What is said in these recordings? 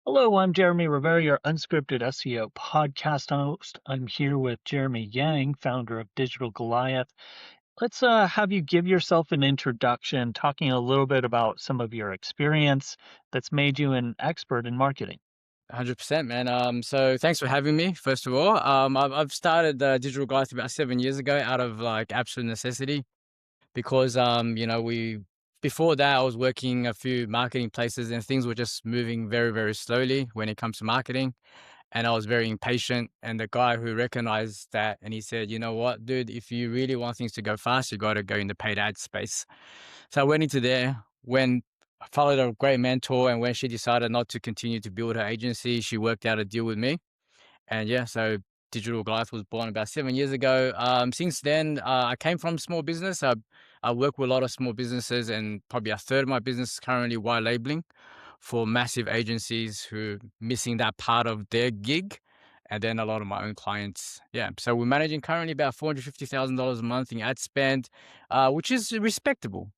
Hello, I'm Jeremy Rivera, your unscripted SEO podcast host. I'm here with Jeremy Yang, founder of Digital Goliath. Let's have you give yourself an introduction, talking a little bit about some of your experience that's made you an expert in marketing. 100%, man. So thanks for having me. First of all, I've started Digital Goliath about 7 years ago out of like absolute necessity because we before that I was working a few marketing places and things were just moving very very slowly when it comes to marketing, and I was very impatient. And the guy who recognized that and he said, you know what, dude, if you really want things to go fast, you got to go in the paid ad space. So I went into there when I followed a great mentor, and when she decided not to continue to build her agency, she worked out a deal with me. And yeah, so Digital Goliath was born about 7 years ago. Since then, I came from small business. I work with a lot of small businesses, and probably a third of my business is currently white labeling for massive agencies who missing that part of their gig. And then a lot of my own clients. Yeah. So we're managing currently about $450,000 a month in ad spend, which is respectable.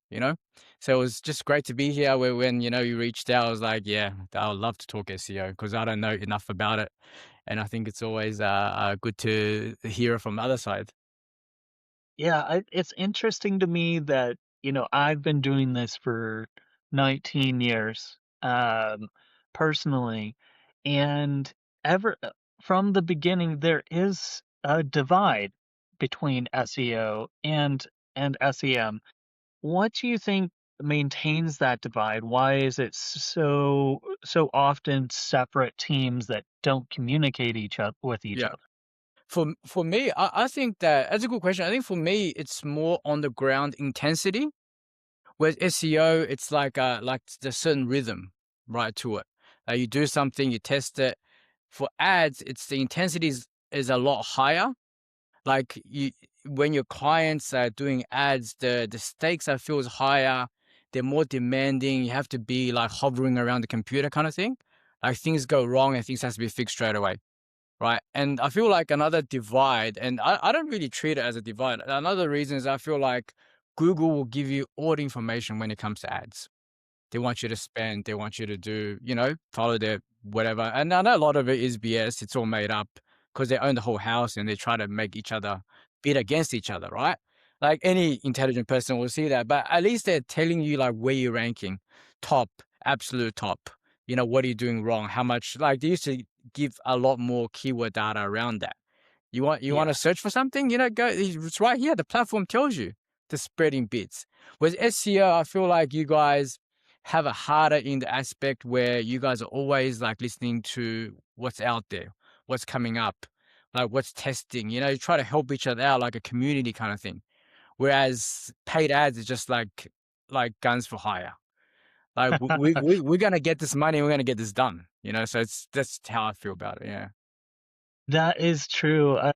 So it was just great to be here where when, you reached out, I was like, yeah, I would love to talk SEO because I don't know enough about it. And I think it's always good to hear from the other side. Yeah, it's interesting to me that, I've been doing this for 19 years, personally, and ever from the beginning, there is a divide between SEO and SEM. What do you think maintains that divide? Why is it so often separate teams that don't communicate with each Yeah. other? For me, I think that's a good question. I think for me, it's more on the ground intensity. With SEO, it's like there's certain rhythm, right, to it. You do something, you test it. For ads, it's the intensity is a lot higher. Like you, when your clients are doing ads, the stakes I feel is higher. They're more demanding. You have to be like hovering around the computer kind of thing. Like things go wrong and things has to be fixed straight away. Right. And I feel like another divide, and I don't really treat it as a divide. Another reason is I feel like Google will give you all the information when it comes to ads. They want you to spend, they want you to do, follow their whatever. And I know a lot of it is BS. It's all made up because they own the whole house and they try to make each other bid against each other, right? Like any intelligent person will see that. But at least they're telling you like where you're ranking, top, absolute top. What are you doing wrong? How much like they used to give a lot more keyword data around that. You want to Yeah. search for something, go, it's right here. The platform tells you the spreading bits. With SEO, I feel like you guys have a harder in the aspect where you guys are always like listening to what's out there, what's coming up, like what's testing. You try to help each other out like a community kind of thing. Whereas paid ads is just like guns for hire. Like we're gonna get this money, we're gonna get this done. So that's how I feel about it. Yeah. That is true. I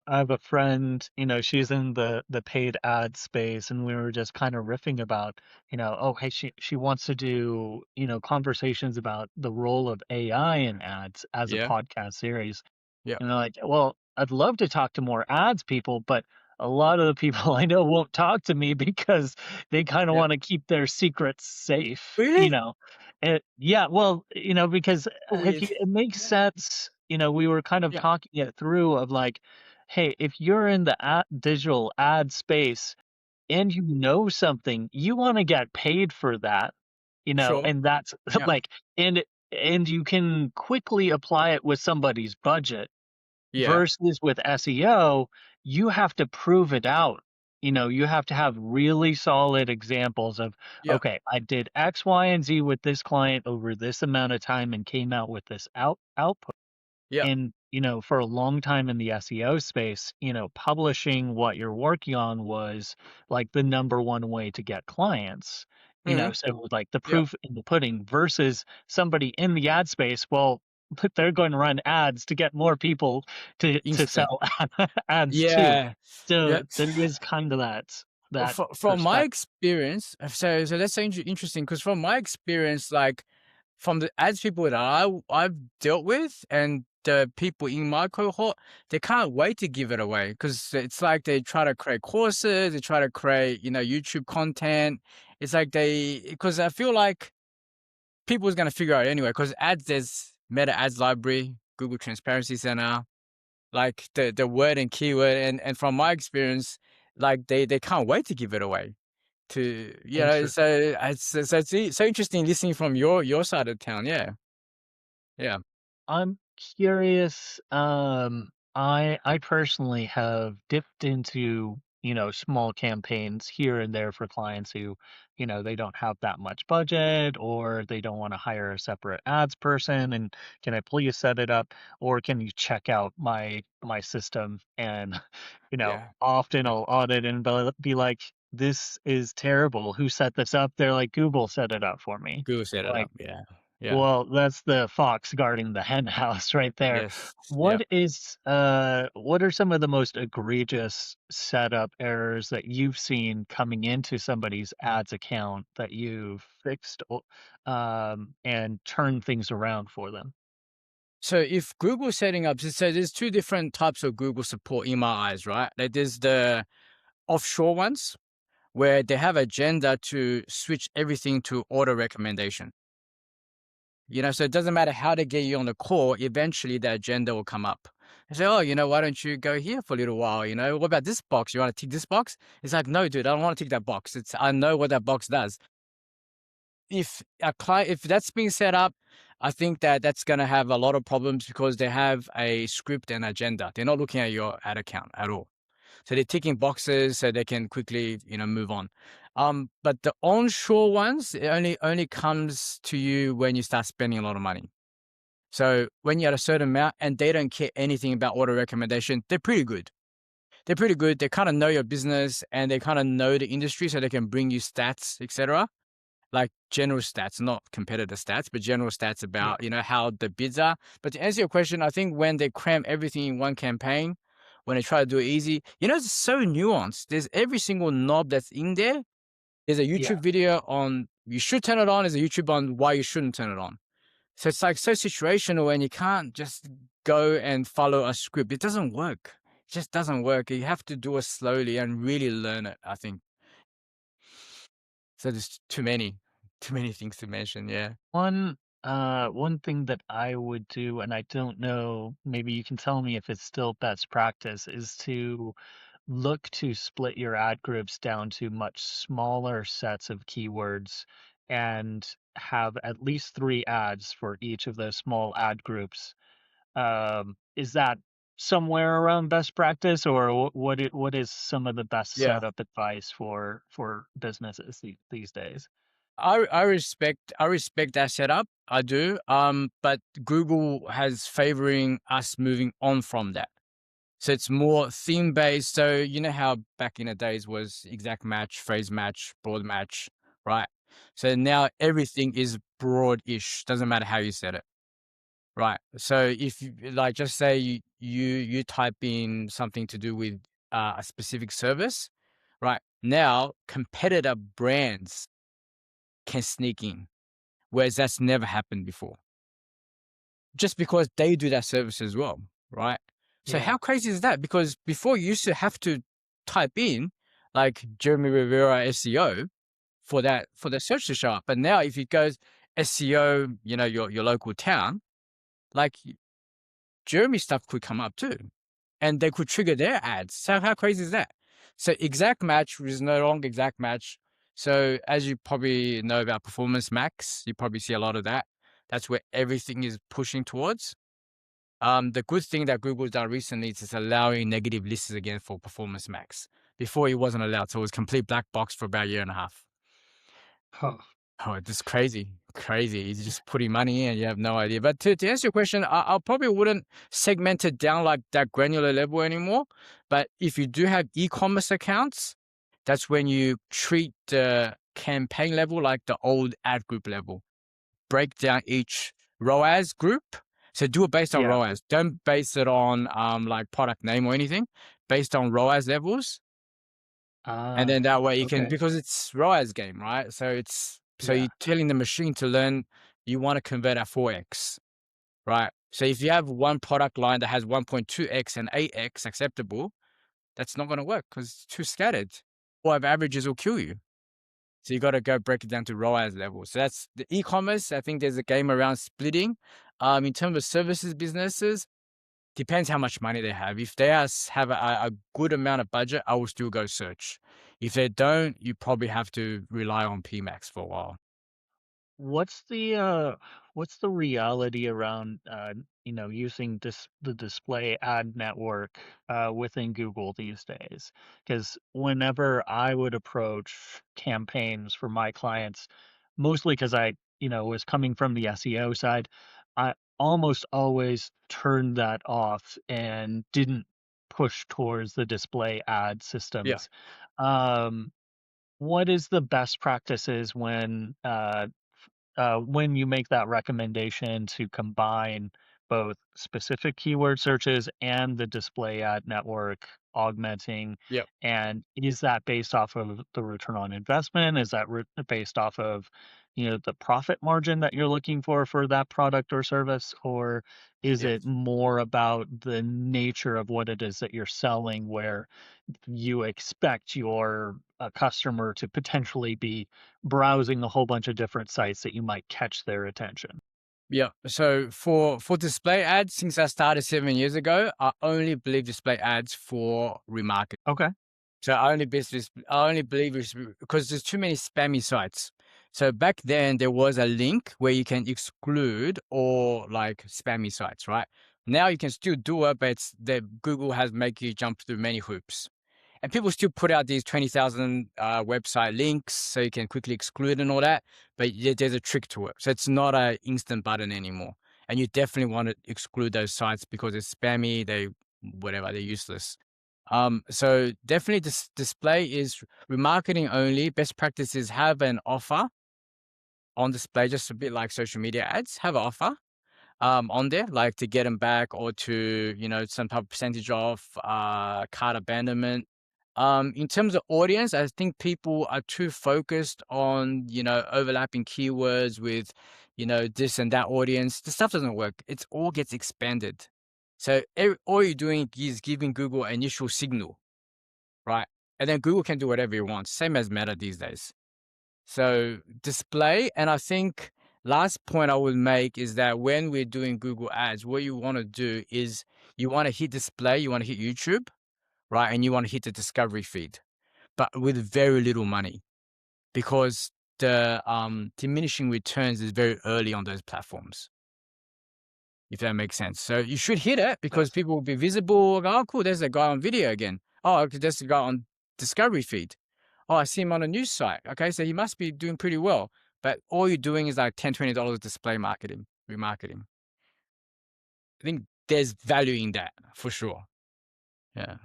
have a friend, she's in the paid ad space, and we were just kind of riffing about, oh, hey, she wants to do, conversations about the role of AI in ads as a Yeah. podcast series. Yeah. And they're like, well, I'd love to talk to more ads people, but a lot of the people I know won't talk to me because they kind of Yeah. want to keep their secrets safe, Really? Yeah, well, because Weird. it makes sense. We were kind of Yeah. talking it through of like, hey, if you're in the digital ad space and you know something, you want to get paid for that, Sure. and that's Yeah. like, and you can quickly apply it with somebody's budget Yeah. versus with SEO, you have to prove it out. You have to have really solid examples of, Yeah. okay, I did X, Y, and Z with this client over this amount of time and came out with this output. Yeah. And, for a long time in the SEO space, publishing what you're working on was like the number one way to get clients. Mhm. So like the Yeah. proof in the pudding versus somebody in the ad space, well, they're going to run ads to get more people to Instant. sell ads too. Yeah. So Yeah. there is kind of that From my perspective. experience, so that's so interesting because from my experience, like from the ads people that I've dealt with and the people in my cohort, they can't wait to give it away because it's like they try to create courses, they try to create, YouTube content. It's like because I feel like people's gonna figure out anyway, because ads, there's Meta Ads Library, Google Transparency Center, like the word and keyword, and from my experience, like they can't wait to give it away to, so so interesting listening from your side of town. Yeah. Yeah. I'm curious. I personally have dipped into, small campaigns here and there for clients who, they don't have that much budget or they don't want to hire a separate ads person. And can I please set it up, or can you check out my system? And, Yeah. often Yeah. I'll audit and be like, this is terrible. Who set this up? They're like, Google set it up for me. Google set it Like, up. Yeah. Yeah. well, that's the fox guarding the hen house right there. Yes. Yeah. What are some of the most egregious setup errors that you've seen coming into somebody's ads account that you've fixed and turned things around for them? So if Google setting up, so there's two different types of Google support in my eyes, right? Like there's the offshore ones where they have agenda to switch everything to auto recommendation. So it doesn't matter how they get you on the call, eventually the agenda will come up. They say, oh, why don't you go here for a little while? What about this box? You want to tick this box? It's like, no, dude, I don't want to tick that box. I know what that box does. If a client, if that's being set up, I think that that's going to have a lot of problems because they have a script and agenda. They're not looking at your ad account at all. So they're ticking boxes so they can quickly, move on. But the onshore ones, it only comes to you when you start spending a lot of money. So when you're at a certain amount and they don't care anything about auto recommendation, they're pretty good. They're pretty good. They kind of know your business and they kind of know the industry, so they can bring you stats, etc. Like general stats, not competitor stats, but general stats Yeah. about, how the bids are. But to answer your question, I think when they cram everything in one campaign, when they try to do it easy, it's so nuanced. There's every single knob that's in there. There's a Yeah. YouTube video on you should turn it on. There's a YouTube on why you shouldn't turn it on. So it's like so situational, and you can't just go and follow a script. It doesn't work. It just doesn't work. You have to do it slowly and really learn it, I think. So there's too many things to mention. Yeah. One thing that I would do, and I don't know, maybe you can tell me if it's still best practice, is to look to split your ad groups down to much smaller sets of keywords and have at least 3 ads for each of those small ad groups. Is that somewhere around best practice, or what is some of the best Yeah. setup advice for businesses these days? I respect that setup. I do. But Google has favoring us moving on from that. So it's more theme based. So you know how back in the days was exact match, phrase match, broad match, right? So now everything is broad-ish. Doesn't matter how you set it, right? So if you like, just say you type in something to do with a specific service, right? Now competitor brands can sneak in, whereas that's never happened before, just because they do that service as well, right? So Yeah. how crazy is that? Because before you used to have to type in like Jeremy Rivera SEO for the search to show up, but now if it goes SEO, your local town, like Jeremy stuff could come up too, and they could trigger their ads. So how crazy is that? So exact match is no longer exact match. So as you probably know about Performance Max, you probably see a lot of that. That's where everything is pushing towards. The good thing that Google's done recently is it's allowing negative lists again for Performance Max. Before it wasn't allowed, so it was complete black box for about a year and a half. Huh. Oh, it's just crazy, crazy. You're just putting money in, and you have no idea. But to answer your question, I probably wouldn't segment it down like that granular level anymore. But if you do have e-commerce accounts, that's when you treat the campaign level like the old ad group level. Break down each ROAS group. So do it based on Yeah. ROAS. Don't base it on like product name or anything. Based on ROAS levels, and then Ah, that way you can, okay. because it's ROAS game, right? So Yeah. you're telling the machine to learn you want to convert at 4x, right? So if you have one product line that has 1.2x and 8x acceptable, that's not going to work because it's too scattered. Or if averages will kill you. So you got to go break it down to ROAS level. So that's the e-commerce. I think there's a game around splitting. In terms of services businesses, depends how much money they have. If they have a good amount of budget, I will still go search. If they don't, you probably have to rely on PMax for a while. What's the reality around using the display ad network within Google these days? Because whenever I would approach campaigns for my clients, mostly because I was coming from the SEO side, I almost always turned that off and didn't push towards the display ad Yeah. systems. Um, what is the best practices when you make that recommendation to combine both specific keyword searches and the display ad network augmenting, Yep. and is that based off of the return on investment? Is that based off of, the profit margin that you're looking for that product or service? Or is it Yes. more about the nature of what it is that you're selling, where you expect your customer to potentially be browsing a whole bunch of different sites that you might catch their attention? Yeah. So for display ads, since I started 7 years ago, I only believe display ads for remarketing. Okay. So I only believe it's because there's too many spammy sites. So back then there was a link where you can exclude all like spammy sites, right? Now you can still do it, but it's that Google has make you jump through many hoops. And people still put out these 20,000 website links so you can quickly exclude and all that. But there's a trick to it. So it's not an instant button anymore. And you definitely want to exclude those sites because it's spammy, whatever, they're useless. So definitely this display is remarketing only. Best practice is have an offer on display, just a bit like social media ads, have an offer on there, like to get them back or to, some type of percentage off, cart abandonment. In terms of audience, I think people are too focused on, overlapping keywords with, this and that audience. The stuff doesn't work. It all gets expanded. So all you're doing is giving Google an initial signal, right? And then Google can do whatever it wants, same as Meta these days. So display, and I think last point I would make is that when we're doing Google ads, what you want to do is you want to hit display, you want to hit YouTube, right? And you want to hit the discovery feed, but with very little money because the diminishing returns is very early on those platforms, if that makes sense. So you should hit it because Yes. people will be visible. Like, oh, cool, there's a guy on video again. Oh, okay, there's a guy on discovery feed. Oh, I see him on a news site. Okay, so he must be doing pretty well. But all you're doing is like $10, $20 display marketing, remarketing. I think there's value in that for sure. Yeah.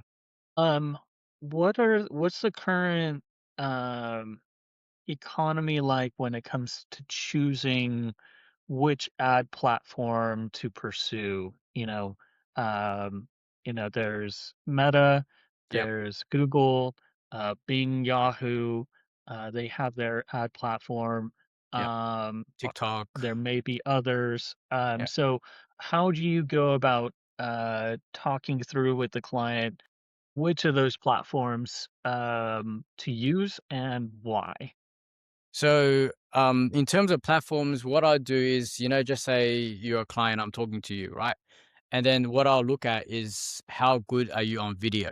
Um, what's the current um economy like when it comes to choosing which ad platform to pursue? Um, there's Meta, Yep. there's Google, Bing, Yahoo, they have their ad platform. Yep. Um, uh, TikTok. there may be others. Yeah. So how do you go about talking through with the client which of those platforms to use and why? So, in terms of platforms, what I do is, just say you're a client, I'm talking to you, right? And then what I'll look at is how good are you on video,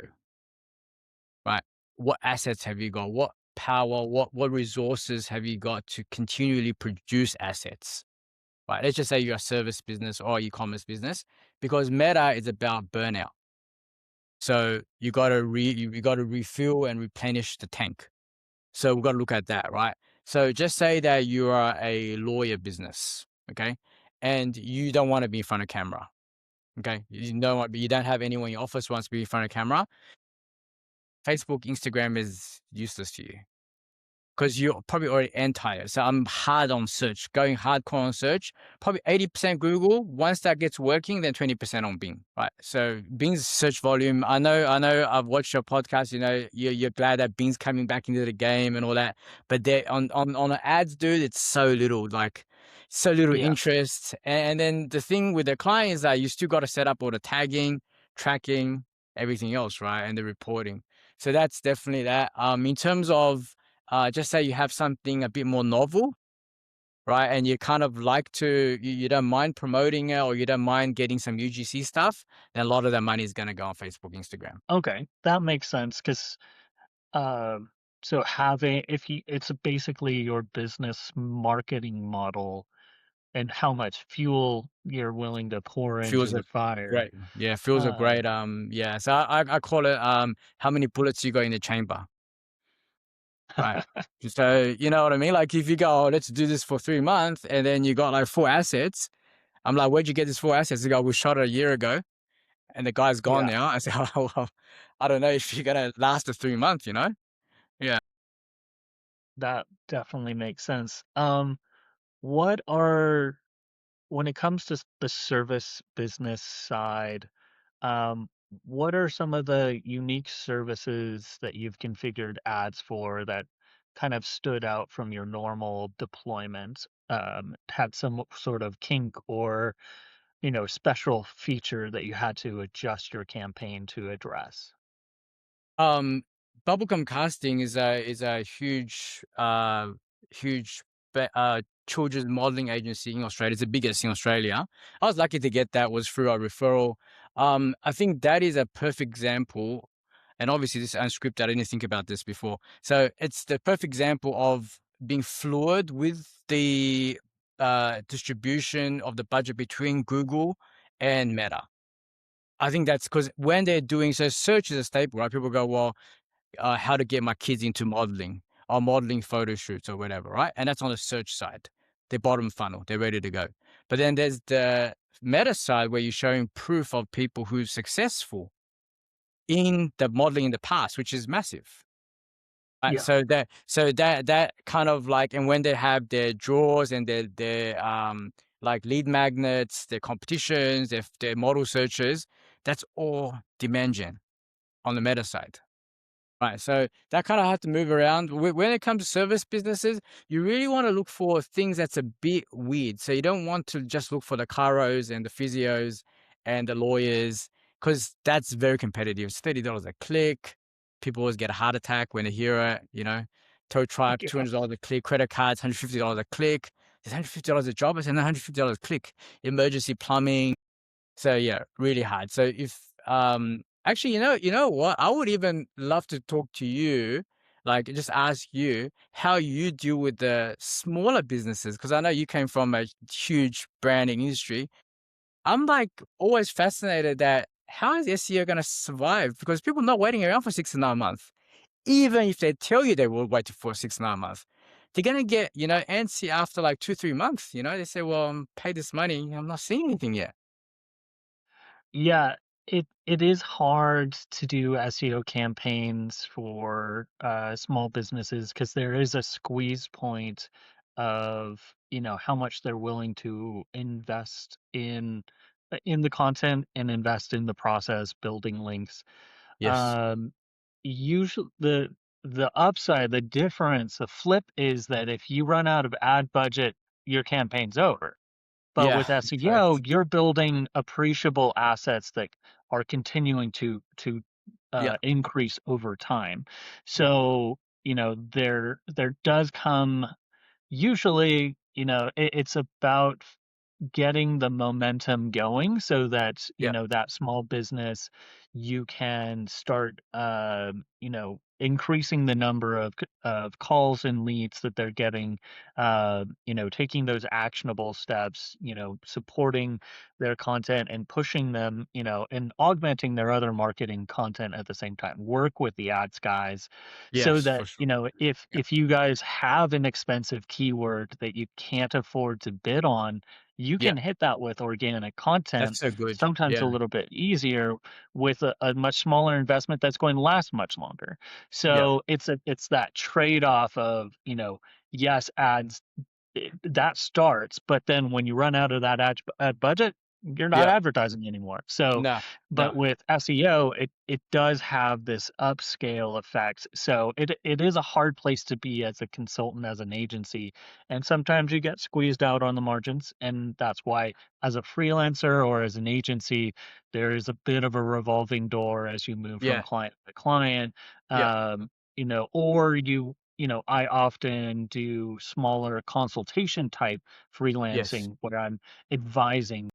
right? What assets have you got? What power, what resources have you got to continually produce assets? Right. Let's just say you're a service business or e-commerce business, because Meta is about burnout. So you gotta refuel and replenish the tank. So we've got to look at that, right? So just say that you are a lawyer business, okay, and you don't want to be in front of camera, okay. You don't have anyone in your office who wants to be in front of camera. Facebook, Instagram is useless to you. Because you're probably already anti it. So I'm hard on search, going hardcore on search, probably 80% Google. Once that gets working, then 20% on Bing, right? So Bing's search volume, I know I've watched your podcast, you're glad that Bing's coming back into the game and all that. But they on the ads, dude, it's so little, like so little Yes. interest. And then the thing with the client is that you still got to set up all the tagging, tracking, everything else, right? And the reporting. So that's definitely that. In terms of just say you have something a bit more novel, right? And you kind of like you don't mind promoting it or you don't mind getting some UGC stuff, then a lot of that money is gonna go on Facebook, Instagram. Okay, that makes sense 'cause, um, so having if you it's basically your business marketing model and how much fuel you're willing to pour into Fuels the are fire. great. Yeah, fuels are great. Um, Yeah. So I call it how many bullets you got in the chamber. Right. So you know what I mean? Like if you go, oh, let's do this for 3 months and then you got like four assets. I'm like, where'd you get these four assets? They go, we shot it a year ago and the guy's gone yeah, now. I say, oh, well, I don't know if you're gonna last the 3 months, you know? Yeah. that definitely makes sense. What are when it comes to the service business side, um, what are some of the unique services that you've configured ads for that kind of stood out from your normal deployment? Had some sort of kink or, special feature that you had to adjust your campaign to address? Um, Bubblegum Casting is a huge children's modeling agency in Australia. It's the biggest in Australia. I was lucky to get that was through a referral. I think that is a perfect example, and obviously this is unscripted. I didn't think about this before. So it's the perfect example of being fluid with the distribution of the budget between Google and Meta. I think that's because when they're doing so, search is a staple, right? People go, well, how to get my kids into modeling or modeling photo shoots or whatever, right? And that's on the search side, the bottom funnel, they're ready to go. But then there's the meta side where you're showing proof of people who's successful in the modeling in the past, which is massive. Yeah. So that kind of like, and when they have their draws and their like lead magnets, their competitions, their model searches, that's all demand gen on the meta side. Right, so that kind of have to move around. When it comes to service businesses, you really want to look for things that's a bit weird. So you don't want to just look for the chiros and the physios and the lawyers, because that's very competitive. It's $30 a click. People always get a heart attack when they hear it, you know. Tow tribe, Yeah. $200 a click. Credit cards, $150 a click. There's $150 a job, it's another $150 a click. Emergency plumbing. So yeah, really hard. So if actually, you know what? I would even love to talk to you, like just ask you how you deal with the smaller businesses, because I know you came from a huge branding industry. I'm like always fascinated that how is SEO going to survive? Because people not waiting around for 6 to 9 months, even if they tell you they will wait for 6 to 9 months. They're gonna get, antsy after like 2 3 months. They say, "Well, pay this money. I'm not seeing anything yet." Yeah, it is hard to do SEO campaigns for small businesses because there is a squeeze point of, how much they're willing to invest in the content and invest in the process, building links. Yes. Um, Usually the upside, the difference, the flip is that if you run out of ad budget, your campaign's over. But Yeah, with SEO, correct. you're building appreciable assets that are continuing to Yeah, increase over time. yeah, So, there does come usually, it's about getting the momentum going so that yeah, that small business you can start increasing the number of calls and leads that they're getting, taking those actionable steps, supporting their content and pushing them, and augmenting their other marketing content at the same time. Work with the ads guys so yes, that for sure. if Yeah, you guys have an expensive keyword that you can't afford to bid on, you yeah, can hit that with organic content, that's so good. sometimes a Yeah, little bit easier with a much smaller investment that's going to last much longer. yeah, So it's that trade-off of, yes, ads that starts, but then when you run out of that ad budget, you're not yeah. advertising anymore. So, No, but no. with SEO, it does have this upscale effect. So it is a hard place to be as a consultant, as an agency, and sometimes you get squeezed out on the margins, and that's why as a freelancer or as an agency, there is a bit of a revolving door as you move from Yeah, client to client. yeah, Or I often do smaller consultation type Yes. freelancing where I'm advising,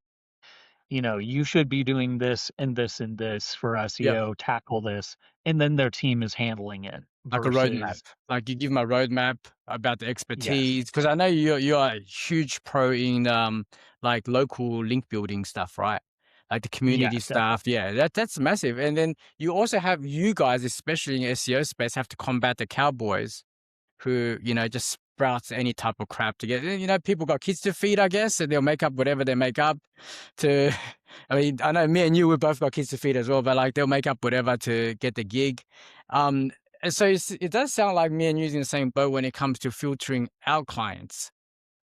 you should be doing this and this and this for Yep. SEO, tackle this, and then their team is handling it Like a roadmap. versus Like you give them a roadmap about the yes. expertise, because I know you're a huge pro in like local link building stuff, right? Like the community Yes, stuff. definitely. Yeah, that's massive. And then you also have you guys, especially in SEO space, have to combat the cowboys who, just sprouts any type of crap to get. People got kids to feed, I guess, and they'll make up whatever they make up to. I mean, I know me and you, we both got kids to feed as well, but like they'll make up whatever to get the gig. Um, and so it does sound like me and you in the same boat when it comes to filtering our clients.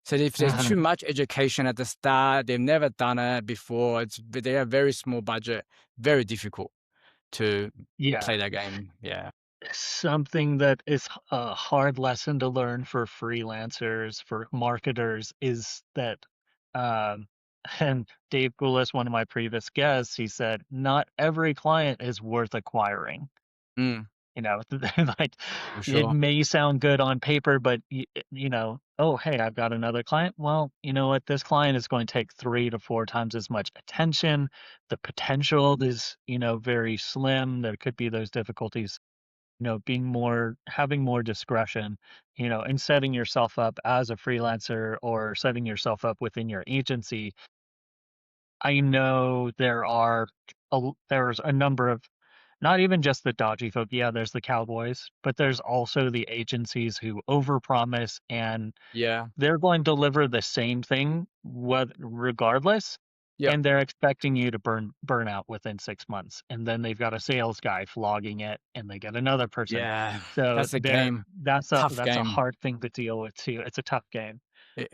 So if there's too much education at the start, they've never done it before, they have very small budget, very difficult to Yeah. play that game. Yeah. Something that is a hard lesson to learn for freelancers, for marketers, is that, um, and Dave Goulis, one of my previous guests, he said, not every client is worth acquiring. Mm, Like for it sure. may sound good on paper, but oh, hey, I've got another client. Well, you know what? This client is going to take 3 to 4 times as much attention. The potential is, very slim. There could be those difficulties, having more discretion, and setting yourself up as a freelancer or setting yourself up within your agency. I know there's a number of, not even just the dodgy folk. Yeah, there's the cowboys, but there's also the agencies who overpromise and Yeah. they're going to deliver the same thing regardless, Yep. and they're expecting you to burn out within 6 months, and then they've got a sales guy flogging it, and they get another person. Yeah. So That's a game. Tough that's a game. hard thing to deal with too. It's a tough game.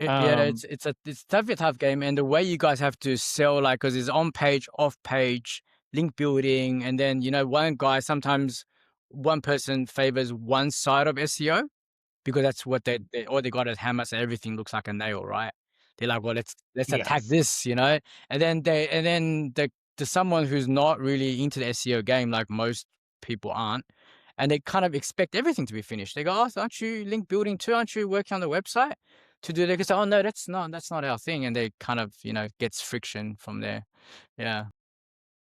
Yeah, Um, it's a tough game, and the way you guys have to sell, like, because it's on page, off page, link building, and then one guy sometimes one person favors one side of SEO because that's what all they got is hammer, so everything looks like a nail, right? They're like, well, let's attack yes. this, and then the someone who's not really into the SEO game, like most people aren't, and they kind of expect everything to be finished. They go, oh, aren't you link building too? Aren't you working on the website to do that? They say, oh no, that's not our thing, and they kind of gets friction from there. Yeah,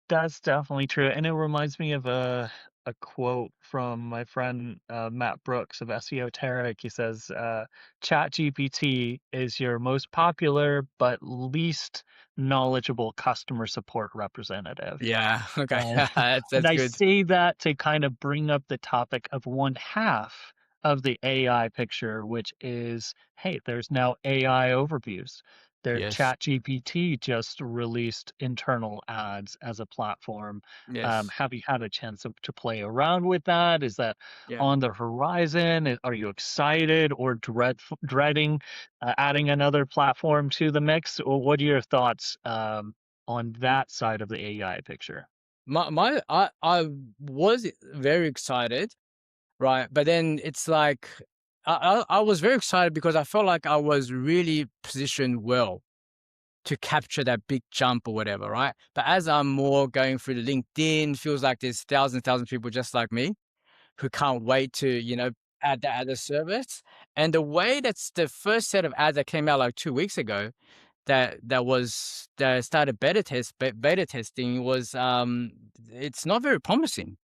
That's definitely true, and it reminds me of a quote from my friend, Matt Brooks of Esoteric. He says, "ChatGPT is your most popular but least knowledgeable customer support representative." yeah, okay, And and that's I good. say that to kind of bring up the topic of one half of the AI picture, which is, hey, there's now AI overviews. Their Yes, ChatGPT just released internal ads as a platform. yes, Have you had a chance to play around with that? Is that yeah. on the horizon? Are you excited or dreading adding another platform to the mix? Or what are your thoughts on that side of the AI picture? I was very excited, right? But then it's like I was very excited because I felt like I was really positioned well to capture that big jump or whatever, right? But as I'm more going through the LinkedIn, feels like there's thousands people just like me who can't wait to, add that as a service. And the way that's the first set of ads that came out like 2 weeks ago that started beta testing was it's not very promising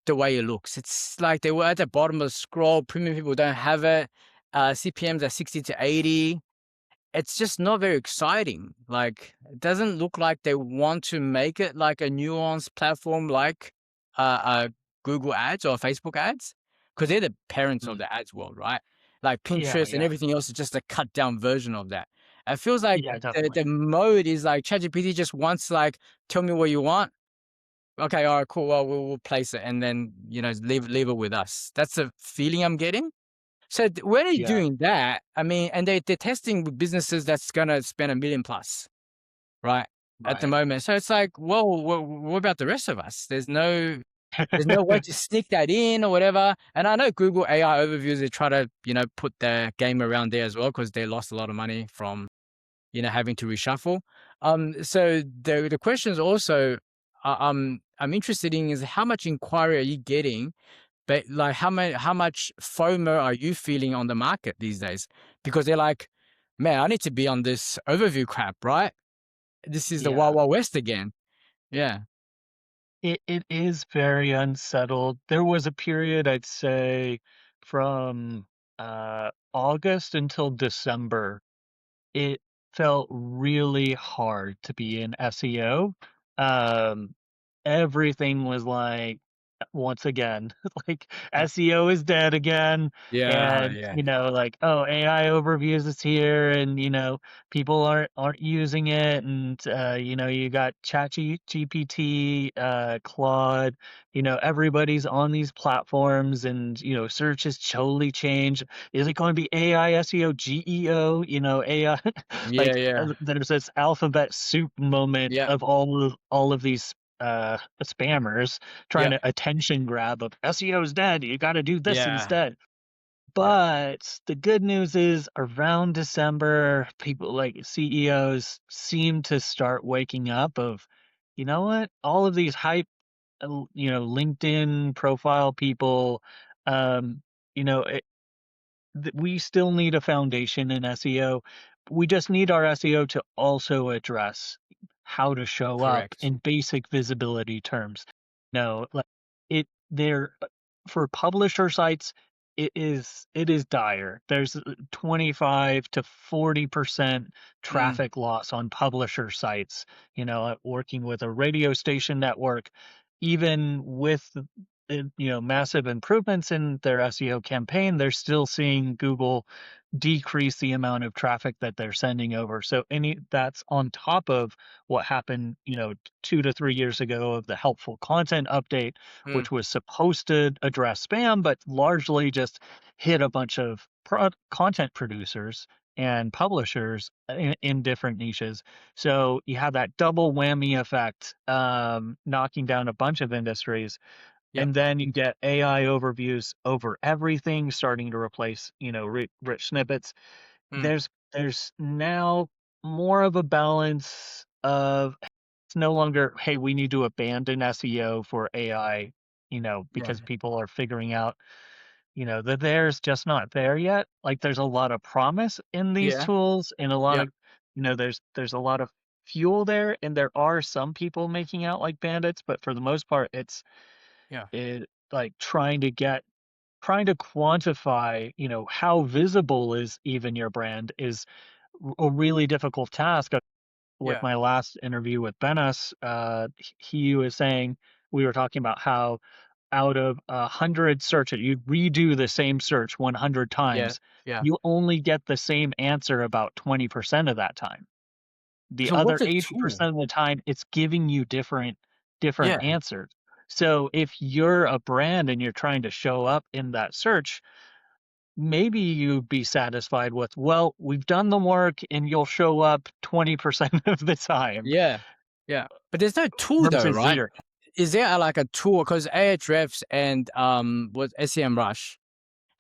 the way it looks. It's like they were at the bottom of the scroll. Premium people don't have it. CPMs are 60 to 80. It's just not very exciting. Like, it doesn't look like they want to make it like a nuanced platform like uh, Google ads or Facebook ads, because they're the parents of Mm. the ads world, right? Like Yeah, Pinterest and yeah. everything else is just a cut down version of that. It feels like Yeah, the definitely. mode is like ChatGPT just wants like, tell me what you want. Okay, all right, cool. Well, we'll place it and then leave it with us. That's the feeling I'm getting. So when are you Yeah, doing that? I mean, and they're testing with businesses that's gonna spend 1 million plus, right? At the right. moment. So it's like, well, what about the rest of us? There's no way to sneak that in or whatever. And I know Google AI overviews, they try to, put their game around there as well because they lost a lot of money from, having to reshuffle. So the question is also I'm interested in is how much inquiry are you getting but like how much FOMO are you feeling on the market these days? Because they're like, man, I need to be on this overview crap, right? This is the Yeah. Wild Wild West again. Yeah. It is very unsettled. There was a period, I'd say, from, August until December, it felt really hard to be in SEO. Um, Everything was like, once again, like SEO is dead again. Yeah, And, yeah, like, oh, AI overviews is here and, people aren't using it. And, you got GPT, Claude, everybody's on these platforms and, search has totally changed. Is it going to be AI, SEO, GEO, AI? yeah, Like, yeah, there's this alphabet soup moment yeah, of all of these spammers trying yeah, to attention grab of SEO is dead. You got to do this yeah, instead. yeah. But the good news is around December, people like CEOs seem to start waking up of, you know what? All of these hype, LinkedIn profile people, um, you know, we still need a foundation in SEO. We just need our SEO to also address how to show up Correct. in basic visibility terms. No, like there for publisher sites, it is dire. There's 25 to 40% Mm, traffic loss on publisher sites. Working with a radio station network, even with massive improvements in their SEO campaign, they're still seeing Google decrease the amount of traffic that they're sending over. So that's on top of what happened, 2 to 3 years ago of the helpful content update, mm, which was supposed to address spam, but largely just hit a bunch of content producers and publishers in different niches. So you have that double whammy effect, knocking down a bunch of industries, yep, and then you get AI overviews over everything, starting to replace, rich snippets. mm, There's now more of a balance of it's no longer, hey, we need to abandon SEO for AI, yeah, because people are figuring out, that there's just not there yet. Like there's a lot of promise in these yeah, tools and a lot yeah, of, there's a lot of fuel there, and there are some people making out like bandits, but for the most part, yeah, like trying to quantify, how visible is even your brand is a really difficult task. With yeah, my last interview with Benas, he was saying, we were talking about how out of 100 searches, you redo the same search 100 yeah, times, yeah. you only get the same answer about 20% of that time. The So other what's a tool? 80% of the time, it's giving you different Yeah, answers. So if you're a brand and you're trying to show up in that search, maybe you'd be satisfied with, well, we've done the work and you'll show up 20% of the time yeah, yeah. But there's no tool though, versus right? zero. Is there like a tool? Because Ahrefs and what SEMrush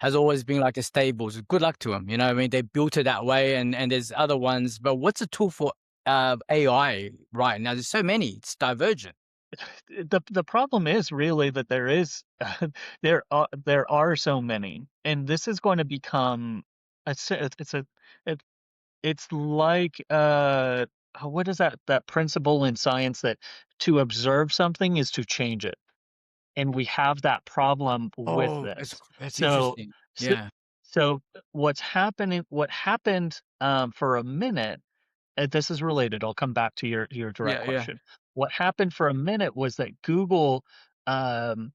has always been like a staples. Good luck to them. You know, what I mean, they built it that way, and there's other ones. But what's a tool for AI right now? There's so many. It's divergent. The problem is really that there are so many, and this is going to become it, it's like what is that principle in science that to observe something is to change it, and we have that problem with Oh, this. that's So interesting. so, Yeah, so what happened for a minute, this is related. I'll come back to your direct yeah, yeah. question. What happened for a minute was that Google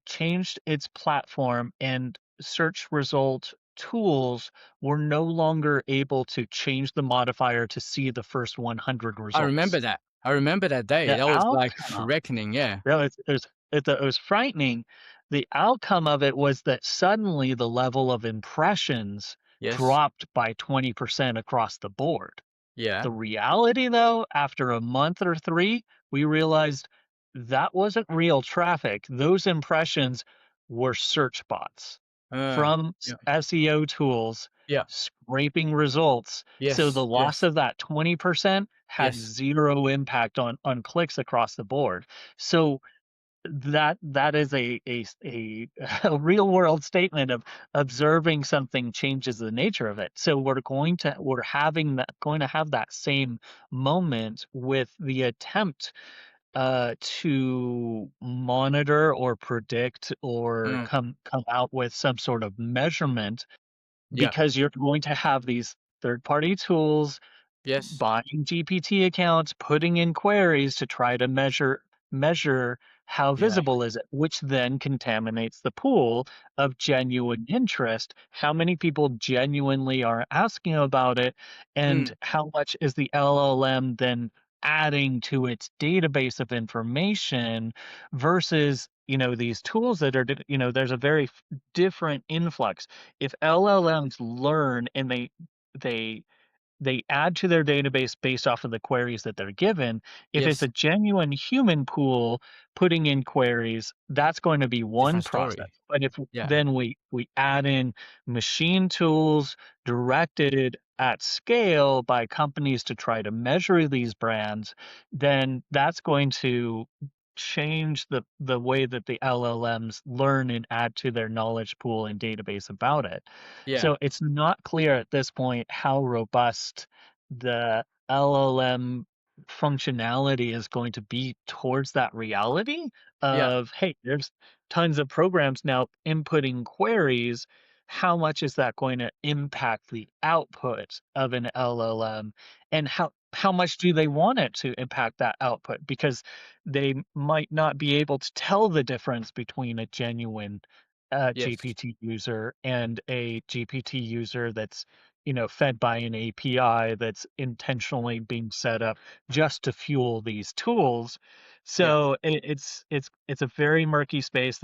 changed its platform, and search result tools were no longer able to change the modifier to see the first 100 I results. remember that. I remember that day. The That was like outcome, reckoning. Yeah. it was frightening. The outcome of it was that suddenly the level of impressions Yes. dropped by 20% across the board. Yeah. The reality, though, after a month or 3, we realized that wasn't real traffic. Those impressions were search bots Uh. from Yeah. SEO tools Yeah. scraping results. So the Yes. loss Yes. of that 20% had Yes. 0 impact on clicks across the board. So that is a a real world statement of observing something changes the nature of it. So we're having that going to have that same moment with the attempt to monitor or predict or Mm, come out with some sort of measurement, yeah. because you're going to have these third party tools Yes. buying GPT accounts, putting in queries to try to measure how Yeah. visible is it, which then contaminates the pool of genuine interest. How many people genuinely are asking about it, and Mm, how much is the LLM then adding to its database of information versus, these tools that are, there's a very different influx. If LLMs learn and they they add to their database based off of the queries that they're given. If it's yes. a genuine human pool putting in queries, that's going to be one Different process. story. But if Yeah. then we add in machine tools directed at scale by companies to try to measure these brands, then that's going to change the way that the LLMs learn and add to their knowledge pool and database about it. Yeah. So it's not clear at this point how robust the LLM functionality is going to be towards that reality Yeah. of, hey, there's tons of programs now inputting queries. How much is that going to impact the output of an LLM? And how much do they want it to impact that output? Because they might not be able to tell the difference between a genuine Yes. GPT user and a GPT user that's, fed by an API that's intentionally being set up just to fuel these tools. Yeah. So it's a very murky space.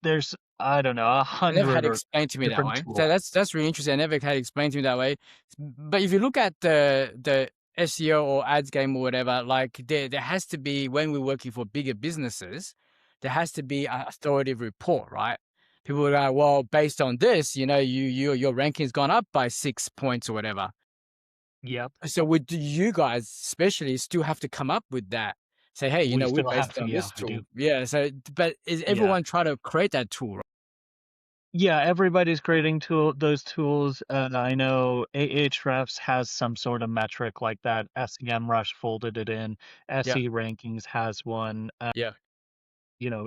There's I don't know, a I never had hundred it or explained to me that different way. So tools. that's really interesting. I never had it explained to me that way. But if you look at the SEO or ads game or whatever, like there has to be when we're working for bigger businesses, there has to be an authoritative report, right? People are like, well, based on this, your ranking's gone up by 6 points or whatever. Yep, So would you guys, especially, still have to come up with that? Say, hey, we we're still have based to. on Yeah, this we do. tool. Yeah. So, but is Yeah. everyone trying to create that tool? Yeah, everybody's creating those tools. I know Ahrefs has some sort of metric like that. SEMrush folded it in. Yeah. SE Rankings has one. Yeah.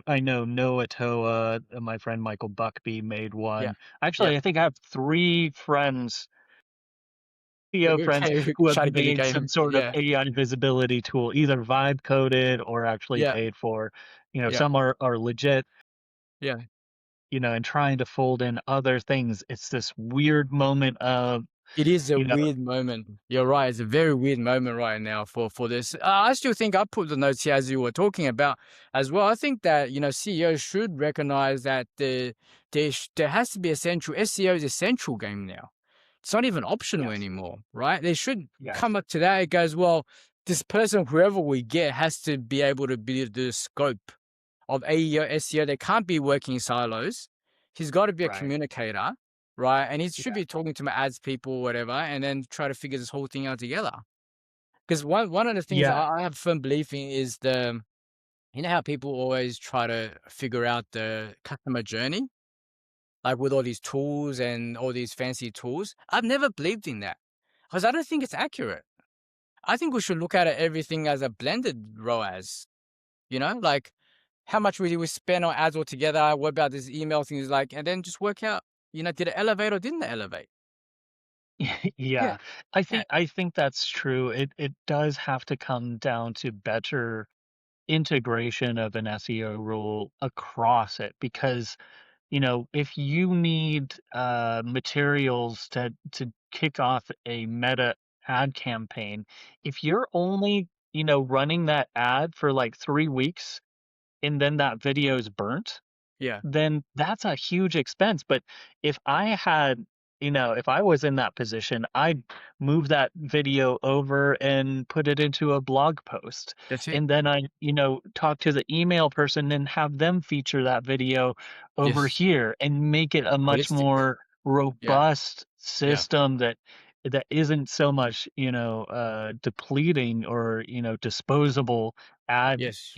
I know Noah Toa, my friend Michael Buckby made Yeah. one. Yeah. Actually, I think I have three friends, We CEO we friends, we who have try to get the made some game. sort of Yeah. AI visibility tool, either vibe coded or actually Yeah. paid for. Yeah. Some are legit, Yeah. and trying to fold in other things. It's this weird moment of, It is a you know, weird moment. You're right. It's a very weird moment right now for this. I still think I put the notes here as you were talking about as well. I think that CEOs should recognize that there has to be essential. SEO is essential game now. It's not even optional yes, anymore, right? They should come yes, up to that. It goes, well, this person, whoever we get, has to be able to be the scope of AEO, SEO. They can't be working in silos. He's got to be a right, communicator, right? And he should yeah, be talking to my ads people or whatever, and then try to figure this whole thing out together. Because one of the things yeah, I have firm belief in is how people always try to figure out the customer journey, like with all these tools and all these fancy tools. I've never believed in that because I don't think it's accurate. I think we should look at it, everything as a blended ROAS, like how much we spend on ads altogether. What about this email thing? Is like, and then just work out, did it elevate or didn't it elevate? Yeah, yeah. I yeah, think I think that's true. It does have to come down to better integration of an SEO rule across it, because if you need materials to kick off a meta ad campaign, if you're only running that ad for like 3 weeks and then that video is burnt, yeah. then that's a huge expense. But if I was in that position, I'd move that video over and put it into a blog post. That's it. And then talk to the email person and have them feature that video over Yes, here and make it a much holistic. more Yeah, robust yeah. system that isn't so much, depleting or, disposable ad, Yes,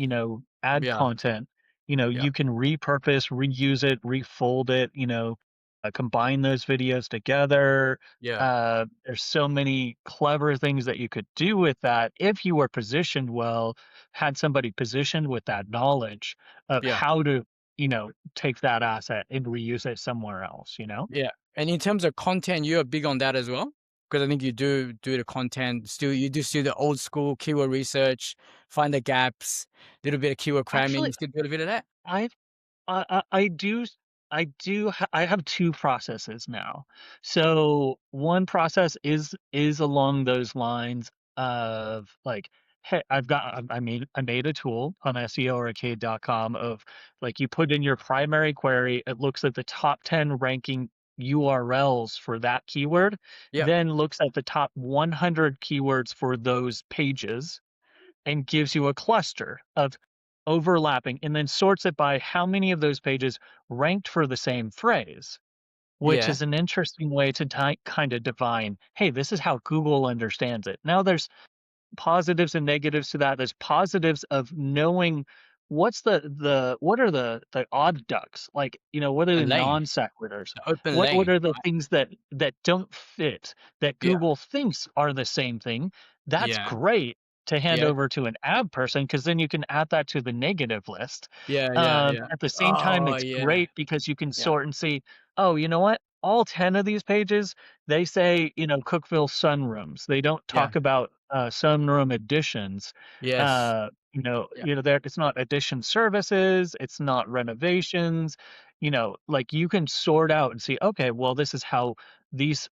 ad yeah. content. Yeah. you can repurpose, reuse it, refold it, combine those videos together. Yeah. There's so many clever things that you could do with that if you were positioned well, had somebody positioned with that knowledge of Yeah. how to, take that asset and reuse it somewhere else, you know? Yeah. And in terms of content, you're big on that as well? Because I think you do the content still you do still the old school keyword research, find the gaps, little bit of keyword cramming, Actually, you still do a bit of that? I've I do I have 2 processes now. So, one process is along those lines of, like, hey, I made a tool on SEOarcade.com of, like, you put in your primary query, it looks at the top 10 ranking URLs for that keyword, Yep. then looks at the top 100 keywords for those pages and gives you a cluster of overlapping and then sorts it by how many of those pages ranked for the same phrase, which Yeah. is an interesting way to kind of define, hey, this is how Google understands it. Now, there's positives and negatives to that. There's positives of knowing what are the odd ducks? Like, what are The the lane, non sequiturs? the open What lane, are the right? things that don't fit that Yeah. Google thinks are the same thing? That's Yeah. great to hand Yeah. over to an ad person because then you can add that to the negative list. Yeah, yeah, yeah. At the same time, Oh, it's yeah. great because you can Yeah. sort and see, oh, you know what? All 10 of these pages, they say, Cookville sunrooms. They don't Yeah. talk about sunroom additions. Yes. Yeah. There it's not addition services, it's not renovations. Like you can sort out and see, okay, well, this is how these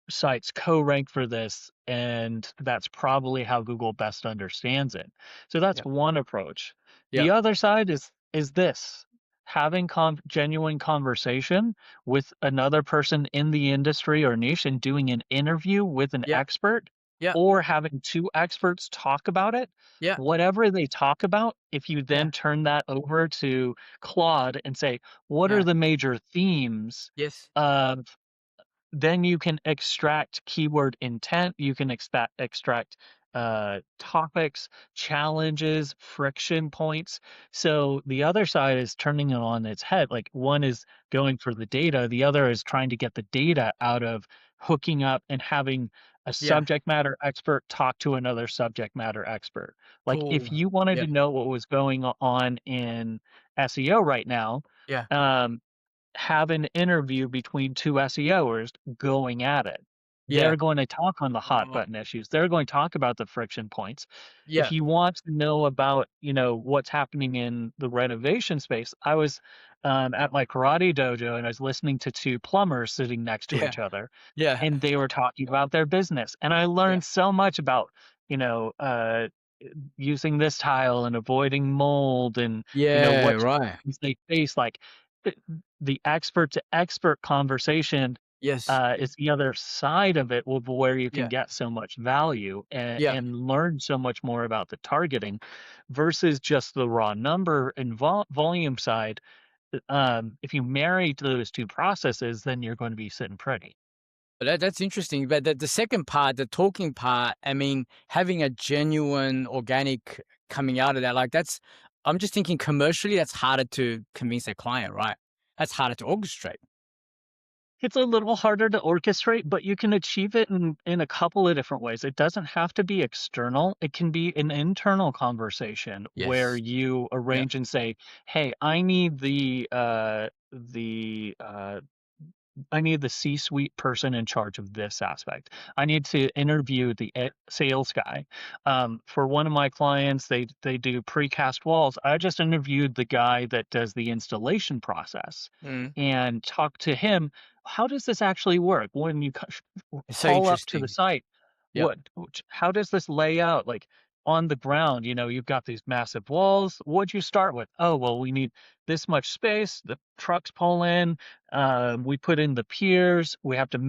sites co-rank for this, and that's probably how Google best understands it. So that's Yeah. one approach. Yeah. The other side is this having genuine conversation with another person in the industry or niche and doing an interview with an Yeah. expert Yeah. or having two experts talk about it. Yeah. Whatever they talk about, if you Yeah. then turn that over to Claude and say, what are Yeah. the major themes Yes. of then you can extract keyword intent, you can extract topics, challenges, friction points. So the other side is turning it on its head. Like one is going for the data, the other is trying to get the data out of hooking up and having a Yeah. subject matter expert talk to another subject matter expert. Like if Cool. you wanted Yeah. to know what was going on in SEO right now, Yeah. um, have an interview between 2 SEOers going at it. Yeah. They're going to talk on the hot Oh, button issues. They're going to talk about the friction points. If yeah. you want to know about, what's happening in the renovation space, I was at my karate dojo and I was listening to 2 plumbers sitting next to Yeah. each other, Yeah. and they were talking about their business. And I Yeah. learned so much about, you know, uh, using this tile and avoiding mold and, Yeah. what Right. challenges they face. Like the the expert to expert conversation Yes. is the other side of it, where you can Yeah. get so much value Yeah. and learn so much more about the targeting versus just the raw number and volume side. If you marry those two processes, then you're going to be sitting pretty. But that's interesting. But the second part, the talking part, I mean, having a genuine organic coming out of that, like that's I'm just thinking commercially, that's harder to convince a client, right? That's harder to orchestrate. It's a little harder to orchestrate, but you can achieve it in a couple of different ways. It doesn't have to be external. It can be an internal conversation where Yes. you Yeah. arrange and say, "Hey, I need the C-suite person in charge of this aspect. I need to interview the sales guy. For one of my clients, they do precast walls. I just interviewed the guy that does the installation process Mm. and talked to him. How does this actually work when you It's so call up to the interesting. site? Yep. How does this lay out? Like on the ground, you've got these massive walls. What'd you start with? Oh, well, we need this much space. The trucks pull in, we put in the piers. We have them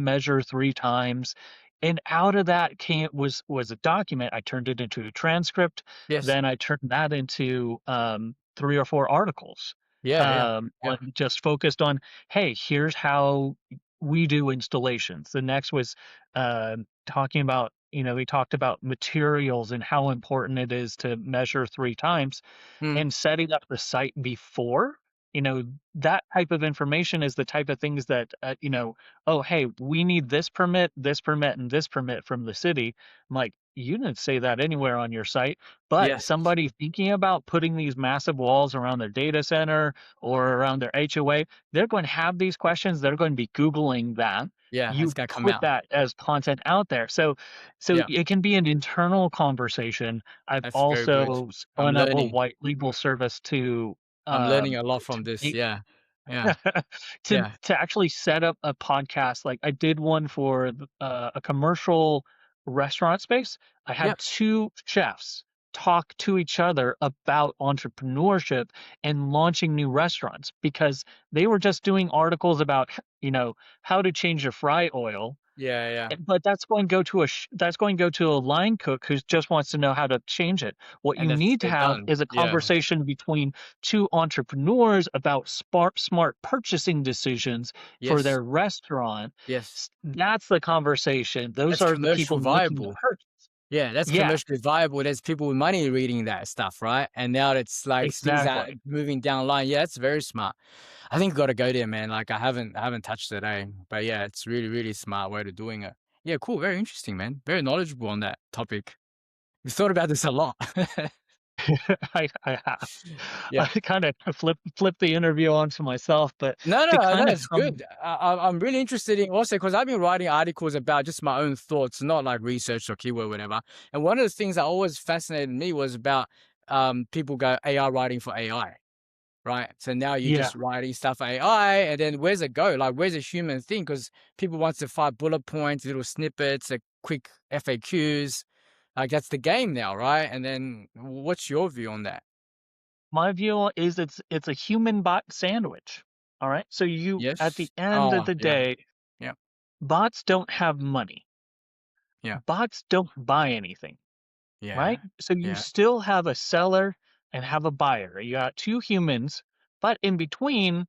measure 3 times. And out of that was a document. I turned it into a transcript. Yes. Then I turned that into 3 or 4 articles. Yeah. Yeah. Yeah. Just focused on, hey, here's how we do installations. The next was talking about he talked about materials and how important it is to measure 3 times Mm. and setting up the site before, you know, that type of information is the type of things that, "Oh, hey, we need this permit, and this permit from the city." I'm like, "You didn't say that anywhere on your site." But Yes. somebody thinking about putting these massive walls around their data center or around their HOA, they're going to have these questions, they're going to be Googling that. Yeah, it's You gotta come put out. that as content out there. So Yeah, it can be an internal conversation. I've that's very good. also I'm spun up a learning. white legal service I'm learning um, a lot from to this. make Yeah. Yeah. Yeah. to actually set up a podcast. Like, I did one for a commercial restaurant space. I had Yep. 2 chefs talk to each other about entrepreneurship and launching new restaurants because they were just doing articles about, how to change your fry oil, Yeah, yeah. but that's going to go to a line cook who just wants to know how to change it. What And you that's need to they're have done. is a Yeah. conversation between 2 entrepreneurs about smart purchasing decisions for Yes. their restaurant. Yes. That's the conversation. Those That's are the people commercial making the viable. purchase. Yeah, that's Yeah, commercially viable. There's people with money reading that stuff, right? And now it's like things are exactly. moving down the line. Yeah, it's very smart. I think gotta go there, man. Like I haven't touched it, eh? But yeah, it's really, really smart way of doing it. Yeah, cool. Very interesting, man. Very knowledgeable on that topic. We thought about this a lot. I have. I Yeah. kinda flipped the interview onto myself, but No, to no, no, kinda it's come good. I'm really interested in also because I've been writing articles about just my own thoughts, not like research or keyword, whatever. And one of the things that always fascinated me was about people go AI writing for AI, right? So now you're Yeah. just writing stuff for AI, and then where's it go? Like, where's the human thing? Because people want to find bullet points, little snippets, quick FAQs. Like that's the game now, right? And then what's your view on that? My view is it's a human bot sandwich. All right. So you at the Yes. end of Oh, the yeah, day, yeah, bots don't have money. yeah, Bots don't buy anything, right? yeah, So you yeah, still have a seller and have a buyer. You got 2 humans, but in between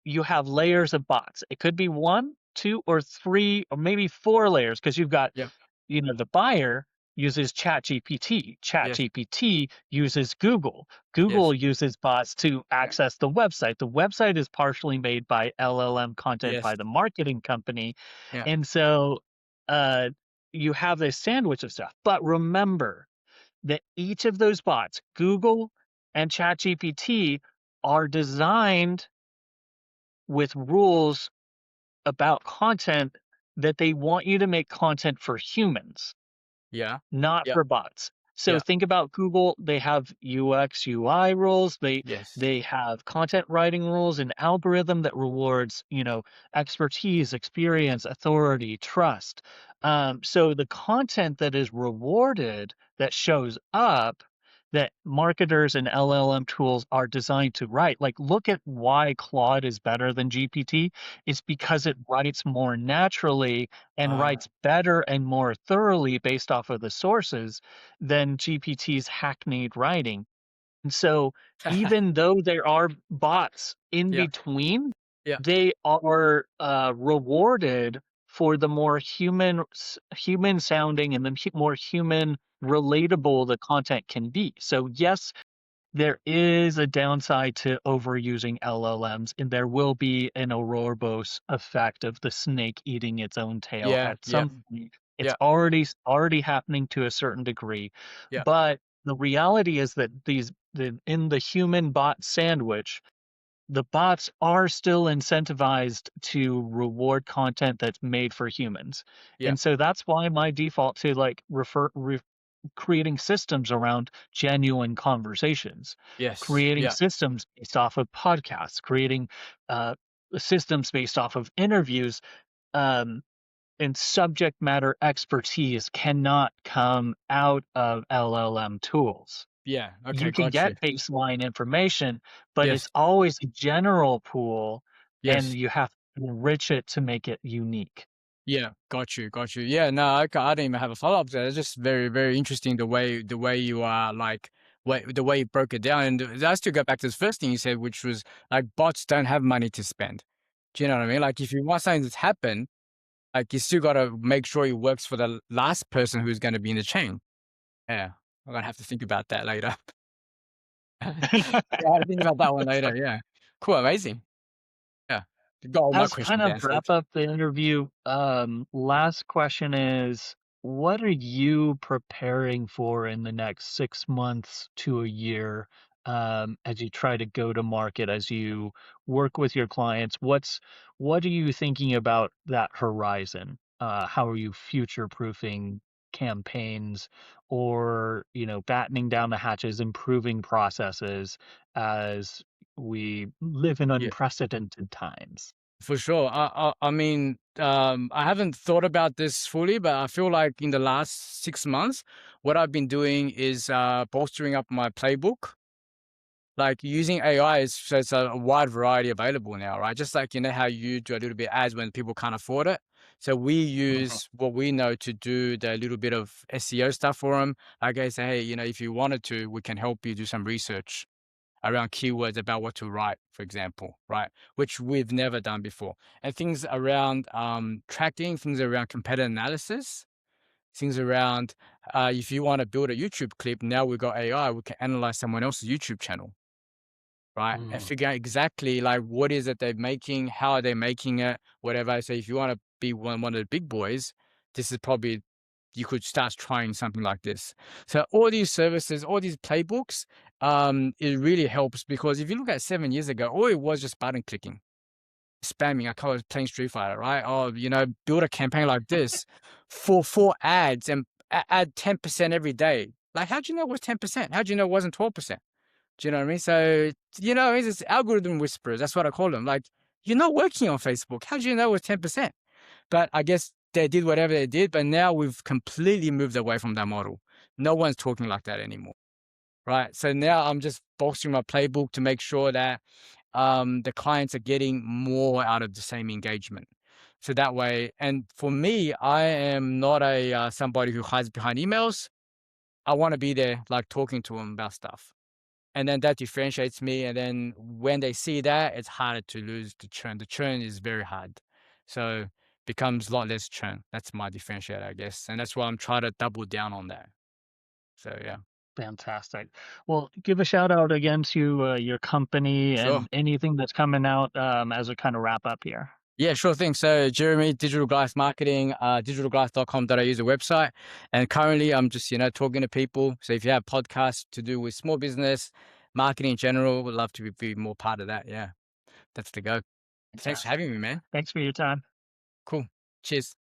you have layers of bots. It could be 1, 2, or 3, or maybe 4 layers because you've got, yeah, the buyer uses ChatGPT. yes, ChatGPT uses Google. yes, Google uses bots to yeah, access the website. The website is partially made by LLM content yes, by the marketing company. yeah, And so uh, you have this sandwich of stuff. But remember that each of those bots, Google and ChatGPT, are designed with rules about content that they want you to make content for humans, yeah, not yeah, for bots. So yeah, think about Google, they have UX, UI rules, they yes, they have content writing rules, an algorithm that rewards, expertise, experience, authority, trust. So the content that is rewarded that shows up that marketers and LLM tools are designed to write. Like, look at why Claude is better than GPT. It's because it writes more naturally and uh, writes better and more thoroughly based off of the sources than GPT's hackneyed writing. And so, even though there are bots in yeah, between, yeah, they are rewarded for the more human sounding and the more human relatable the content can be. So, yes, there is a downside to overusing LLMs, and there will be an Ouroboros effect of the snake eating its own tail yeah, at yeah, some point. It's yeah, already happening to a certain degree, yeah, but the reality is that in the human bot sandwich, the bots are still incentivized to reward content that's made for humans. yeah, And so that's why my default to like creating systems around genuine conversations, yes, creating yeah, systems based off of podcasts, creating uh, systems based off of interviews, um, and subject matter expertise cannot come out of LLM tools. yeah. Okay, You can got you. get baseline information, but Yes, it's always a general pool, and yes. you have to enrich it to make it unique. Yeah, got you, got you. Yeah, no, I didn't even have a follow up there. It's just very, very interesting the way you are like the way you broke it down. And that's to go back to the first thing you said, which was like bots don't have money to spend. Do you know what I mean? Like if you want something that's happened, Like, you still gotta make sure it works for the last person who's gonna be in the chain. Yeah, I'm gonna have to think about that later. Yeah, I had to think about that one later, yeah. Cool, amazing. Yeah. You got all my As kind questions of answered. wrap up the interview, last question is, what are you preparing for in the next 6 months to a year, as you try to go to market, as you work with your clients? What are you thinking about that horizon? How are you future proofing campaigns or, battening down the hatches, improving processes as we live in Yeah, unprecedented times? for sure. I mean, I haven't thought about this fully, but I feel like in the last 6 months, what I've been doing is, bolstering up my playbook. Like, using AI is so it's a wide variety available now, right? Just like, how you do a little bit ads when people can't afford it. So we Mhm. use what we know to do the little bit of SEO stuff for them. Like I say, hey, if you wanted to, we can help you do some research around keywords about what to write, for example, right? Which we've never done before. And things around tracking, things around competitor analysis, things around if you want to build a YouTube clip, now we've got AI, we can analyze someone else's YouTube channel, right? And Mm. figure out exactly like what is it they're making, how are they making it, whatever. So if you want to be one of the big boys, this is probably you could start trying something like this. So all these services, all these playbooks, it really helps because if you look at 7 years ago, all it was just button clicking, spamming. I call it playing Street Fighter, right? Oh, build a campaign like this for four ads and add 10% every day. Like, how'd you know it was 10%? How'd you know it wasn't 12%? Do you know what I mean? So, it's algorithm whisperers. That's what I call them. Like, you're not working on Facebook. How do you know it was 10%? But I guess they did whatever they did. But now we've completely moved away from that model. No one's talking like that anymore. Right. So now I'm just bolstering my playbook to make sure that the clients are getting more out of the same engagement. So that way, and for me, I am not a somebody who hides behind emails. I want to be there, like talking to them about stuff. And then that differentiates me, and then when they see that, it's harder to lose the churn. The churn is very hard. So becomes a lot less churn. That's my differentiator, I guess. And that's why I'm trying to double down on that. So yeah. Fantastic. Well, give a shout out again to your company Sure. and anything that's coming out as a kind of wrap up here. Yeah, sure thing. So Jeremy, Digital Goliath Marketing, digitalgoliath.com.au is the website. And currently I'm just, talking to people. So if you have podcasts to do with small business, marketing in general, would love to be more part of that. Yeah. That's the go. Thanks for Fantastic. having me, man. Thanks for your time. Cool. Cheers.